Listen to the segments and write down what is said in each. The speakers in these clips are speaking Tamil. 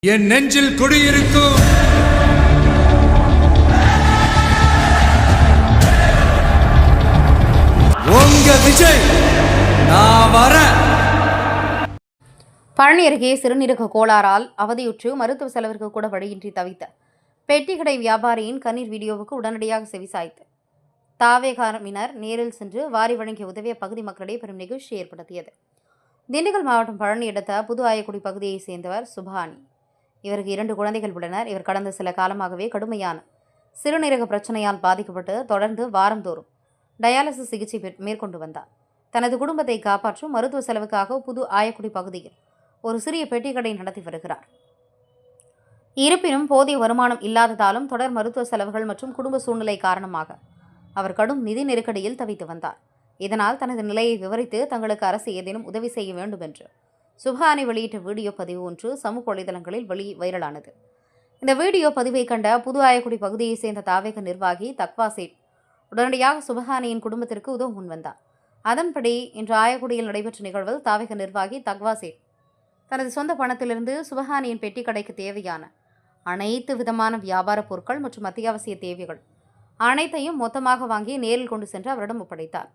என் நெஞ்சில் குடியிருக்கும் உங்க விஜய் நான் வரேன். பழனி அருகே சிறுநீரக கோளாறால் அவதியுற்று மருத்துவ செலவிற்கு கூட வழியின்றி தவித்த பெட்டிக்கடை வியாபாரியின் கண்ணீர் வீடியோவுக்கு உடனடியாக செவிசாய்த்து தாவேகாரமினர் நேரில் சென்று வாரி வழங்கிய உதவிய பகுதி மக்களிடையே பெரும் நிகழ்ச்சி ஏற்படுத்தியது. திண்டுக்கல் மாவட்டம் பழனி அடுத்த புது ஆயக்குடி பகுதியைச் சேர்ந்தவர் சுபானி. இவருக்கு 2 குழந்தைகள் உள்ளனர். இவர் கடந்த சில காலமாகவே கடுமையான சிறுநீரக பிரச்சனையால் பாதிக்கப்பட்டு தொடர்ந்து வாரந்தோறும் டயாலிசிஸ் சிகிச்சை மேற்கொண்டு வந்தார். தனது குடும்பத்தை காப்பாற்றும் மருத்துவ செலவுக்காக புது ஆயக்குடி பகுதியில் ஒரு சிறிய பெட்டிக்கடை நடத்தி வருகிறார். இருப்பினும் போதிய வருமானம் இல்லாததாலும் தொடர் மருத்துவ செலவுகள் மற்றும் குடும்ப சூழ்நிலை காரணமாக அவர் கடும் நிதி நெருக்கடியில் தவித்து வந்தார். இதனால் தனது நிலையை விவரித்து தங்களுக்கு அரசு ஏதேனும் உதவி செய்ய வேண்டும் என்று சுபானி வெளியிட்ட வீடியோ பதிவு ஒன்று சமூக வலைதளங்களில் வைரலானது. இந்த வீடியோ பதிவை கண்ட புது ஆயக்குடி பகுதியைச் சேர்ந்த தாவேக நிர்வாகி தக்வா சேட் உடனடியாக சுபஹானியின் குடும்பத்திற்கு உதவ முன்வந்தார். அதன்படி இன்று ஆயக்குடியில் நடைபெற்ற நிகழ்வில் தாவேக நிர்வாகி தக்வா சேட் தனது சொந்த பணத்திலிருந்து சுபஹானியின் பெட்டி கடைக்கு தேவையான அனைத்து விதமான வியாபார பொருட்கள் மற்றும் அத்தியாவசிய தேவைகள் அனைத்தையும் மொத்தமாக வாங்கி நேரில் கொண்டு சென்று அவரிடம் ஒப்படைத்தார்.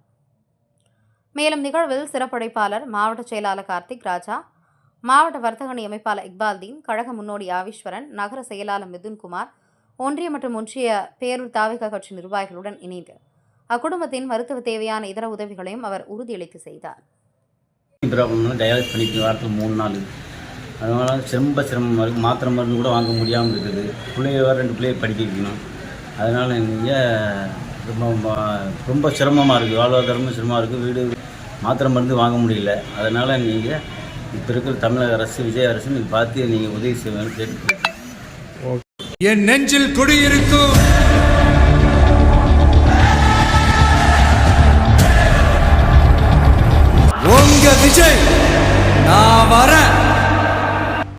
மேலும் நிகழ்வில் சிறப்படைப்பாளர் மாவட்ட செயலாளர் கார்த்திக் ராஜா, மாவட்ட வர்த்தகணி அமைப்பாளர் இக்பால்தீன், கழக முன்னோடி ஆவீஸ்வரன், நகர செயலாளர் மிதுன்குமார், ஒன்றிய மற்றும் ஒன்றிய பேரூர் தாவேக கட்சி நிர்வாகிகளுடன் இணைந்து அக்குடும்பத்தின் மருத்துவ தேவையான இதர உதவிகளையும் அவர் உறுதியளித்து செய்தார். டயாலிசிஸ் பண்ணிட்டு வாரத்துக்கு 3 நாள், அதனால சிரமமாக இருக்குது. மாத்திரை மருந்து கூட வாங்க முடியாமல் இருக்குது. பிள்ளைய 2 பிள்ளைய படிக்க வைக்கணும். அதனால் நீங்கள் ரொம்ப சிரமமாக இருக்குது. வாழ்வாதாரமும் சிரமமாக இருக்குது. வீடு மாத்திரை மருந்து வாங்க முடியல. அதனால் நீங்கள் இப்போ இருக்கிற தமிழக அரசு, விஜய் அரசு நீங்கள் பார்த்து நீங்கள் உதவி செய்வேன்னு கேட்டுக்கிறேன். என் நெஞ்சில் குடியிருக்கும் உங்க விஜய் நான் வரேன்.